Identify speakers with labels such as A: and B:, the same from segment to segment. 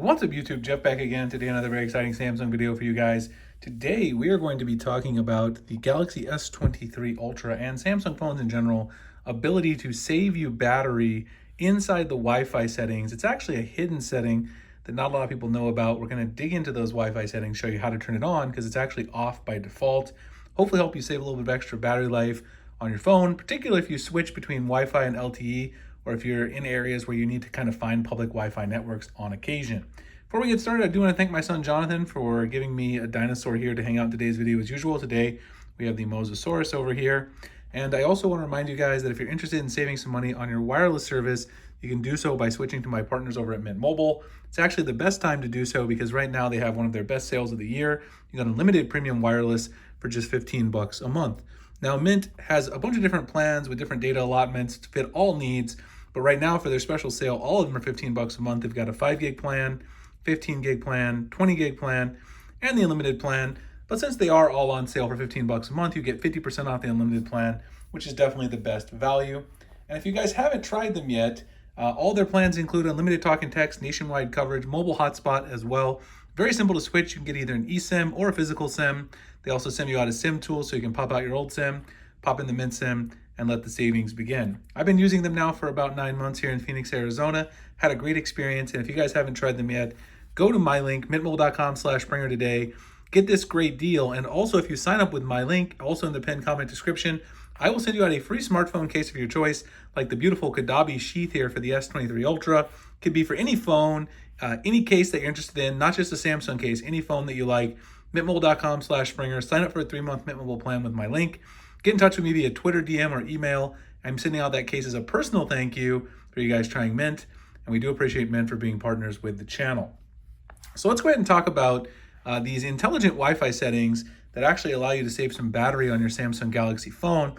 A: What's up YouTube, Jeff back again. Today another very exciting Samsung video for you guys. Today we are going to be talking about the Galaxy S23 Ultra and Samsung phones in general ability to save you battery inside the Wi-Fi settings. It's actually a hidden setting that not a lot of people know about. We're going to dig into those Wi-Fi settings, show you how to turn it on because it's actually off by default. Hopefully help you save a little bit of extra battery life on your phone, particularly if you switch between Wi-Fi and LTE, or if you're in areas where you need to kind of find public Wi-Fi networks on occasion. Before we get started, I do want to thank my son Jonathan for giving me a dinosaur here to hang out in today's video. As usual, today we have the Mosasaurus over here. And I also want to remind you guys that if you're interested in saving some money on your wireless service, you can do so by switching to my partners over at Mint Mobile. It's actually the best time to do so because right now they have one of their best sales of the year. You got unlimited premium wireless for just $15 a month. Now, Mint has a bunch of different plans with different data allotments to fit all needs. But right now for their special sale, all of them are $15 a month. They've got a 5 gig plan, 15 gig plan, 20 gig plan, and the unlimited plan. But since they are all on sale for $15 a month, you get 50% off the unlimited plan, which is definitely the best value. And if you guys haven't tried them yet, all their plans include unlimited talk and text, nationwide coverage, mobile hotspot as well. Very simple to switch. You can get either an eSIM or a physical SIM. They also send you out a SIM tool so you can pop out your old SIM, pop in the Mint SIM, and let the savings begin. I've been using them now for about 9 months here in Phoenix, Arizona. Had a great experience, and if you guys haven't tried them yet, go to my link, mintmobile.com/Springer today. Get this great deal, and also if you sign up with my link, also in the pinned comment description, I will send you out a free smartphone case of your choice, like the beautiful Kadabi sheath here for the S23 Ultra. Could be for any phone, any case that you're interested in, not just a Samsung case, any phone that you like. mintmobile.com/Springer. Sign up for a 3-month Mint Mobile plan with my link. Get in touch with me via Twitter, DM, or email. I'm sending out that case as a personal thank you for you guys trying Mint, and we do appreciate Mint for being partners with the channel. So let's go ahead and talk about these intelligent Wi-Fi settings that actually allow you to save some battery on your Samsung Galaxy phone.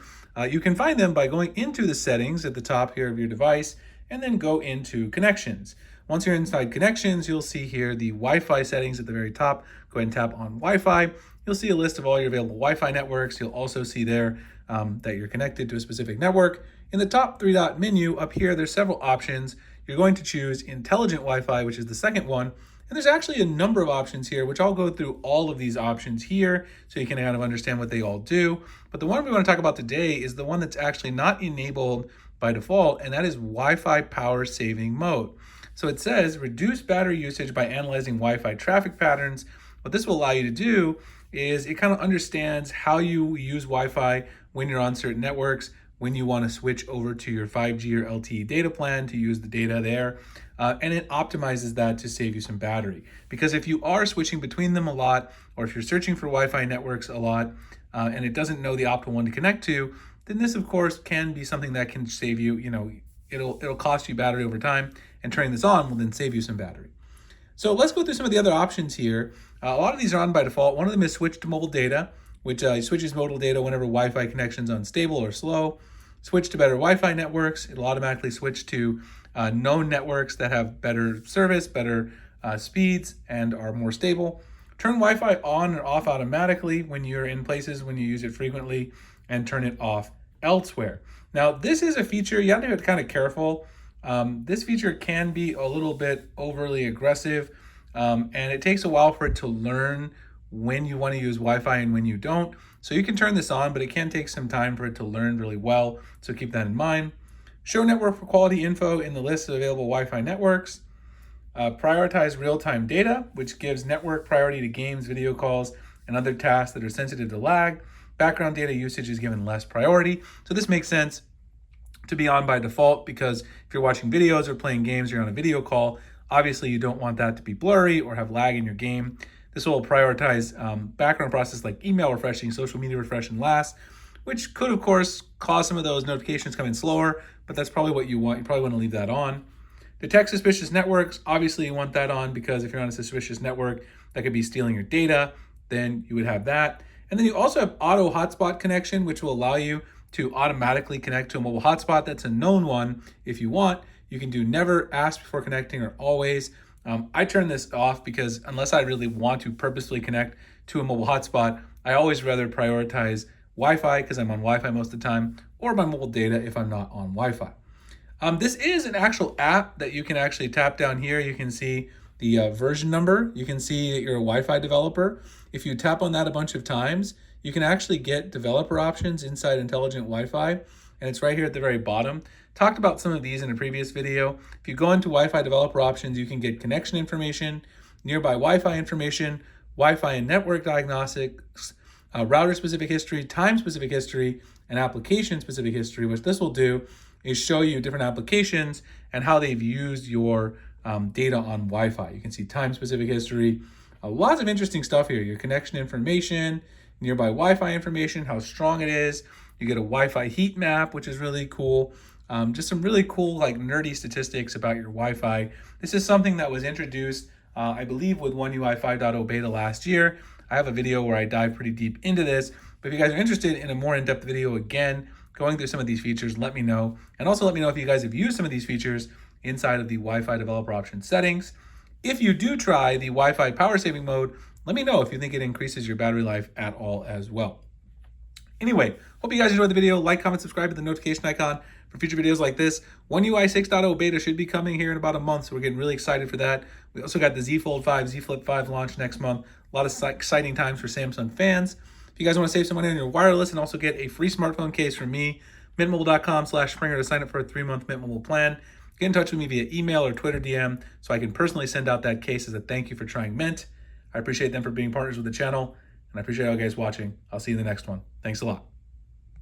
A: You can find them by going into the settings at the top here of your device and then go into connections. Once you're inside connections, you'll see here the Wi-Fi settings at the very top. Go ahead and tap on Wi-Fi. You'll see a list of all your available Wi-Fi networks. You'll also see there that you're connected to a specific network. In the top 3-dot menu up here, there's several options. You're going to choose Intelligent Wi-Fi, which is the second one. And there's actually a number of options here, which I'll go through all of these options here so you can kind of understand what they all do. But the one we want to talk about today is the one that's actually not enabled by default, and that is Wi-Fi power saving mode. So it says reduce battery usage by analyzing Wi-Fi traffic patterns. What this will allow you to do is it kind of understands how you use Wi-Fi when you're on certain networks, when you want to switch over to your 5G or LTE data plan to use the data there. And it optimizes that to save you some battery. Because if you are switching between them a lot, or if you're searching for Wi-Fi networks a lot, and it doesn't know the optimal one to connect to, then this of course can be something that can save you, it'll cost you battery over time, and turning this on will then save you some battery. So let's go through some of the other options here. A lot of these are on by default. One of them is switch to mobile data, which switches modal data whenever Wi-Fi connection is unstable or slow. Switch to better Wi-Fi networks. It'll automatically switch to known networks that have better service, better speeds, and are more stable. Turn Wi-Fi on or off automatically when you're in places when you use it frequently, and turn it off elsewhere. Now, this is a feature, you have to be kind of careful. This feature can be a little bit overly aggressive, and it takes a while for it to learn when you want to use Wi-Fi and when you don't. So you can turn this on, but it can take some time for it to learn really well. So keep that in mind. Show network for quality info in the list of available Wi-Fi networks. Prioritize real-time data, which gives network priority to games, video calls, and other tasks that are sensitive to lag. Background data usage is given less priority. So this makes sense to be on by default because if you're watching videos or playing games, you're on a video call, obviously you don't want that to be blurry or have lag in your game. This will prioritize background process like email refreshing, social media refreshing last, which could of course cause some of those notifications come in slower, but that's probably what you want. You probably want to leave that on. Detect suspicious networks. Obviously you want that on because if you're on a suspicious network that could be stealing your data, then you would have that. And then you also have auto hotspot connection, which will allow you to automatically connect to a mobile hotspot. That's a known one. If you want, you can do never, ask before connecting, or always. I turn this off because unless I really want to purposefully connect to a mobile hotspot, I always rather prioritize Wi-Fi because I'm on Wi-Fi most of the time, or my mobile data if I'm not on Wi-Fi. This is an actual app that you can actually tap down here. You can see the version number. You can see that you're a Wi-Fi developer. If you tap on that a bunch of times, you can actually get developer options inside Intelligent Wi-Fi, and it's right here at the very bottom. Talked about some of these in a previous video. If you go into Wi-Fi developer options, you can get connection information, nearby Wi-Fi information, Wi-Fi and network diagnostics, router-specific history, time-specific history, and application-specific history. What this will do is show you different applications and how they've used your data on Wi-Fi. You can see time-specific history, lots of interesting stuff here. Your connection information, nearby Wi-Fi information, how strong it is. You get a Wi-Fi heat map, which is really cool. Just some really cool, like nerdy statistics about your Wi-Fi. This is something that was introduced, I believe, with One UI 5.0 beta last year. I have a video where I dive pretty deep into this, but if you guys are interested in a more in-depth video, again, going through some of these features, let me know. And also let me know if you guys have used some of these features inside of the Wi-Fi developer options settings. If you do try the Wi-Fi power saving mode, let me know if you think it increases your battery life at all as well. Anyway, hope you guys enjoyed the video. Like, comment, subscribe to the notification icon for future videos like this. One UI 6.0 beta should be coming here in about a month, so we're getting really excited for that. We also got the Z Fold 5, Z Flip 5 launch next month. A lot of exciting times for Samsung fans. If you guys want to save some money on your wireless and also get a free smartphone case from me, mintmobile.com/Springer to sign up for a 3-month Mint Mobile plan. Get in touch with me via email or Twitter DM so I can personally send out that case as a thank you for trying Mint. I appreciate them for being partners with the channel, and I appreciate all you guys watching. I'll see you in the next one. Thanks a lot.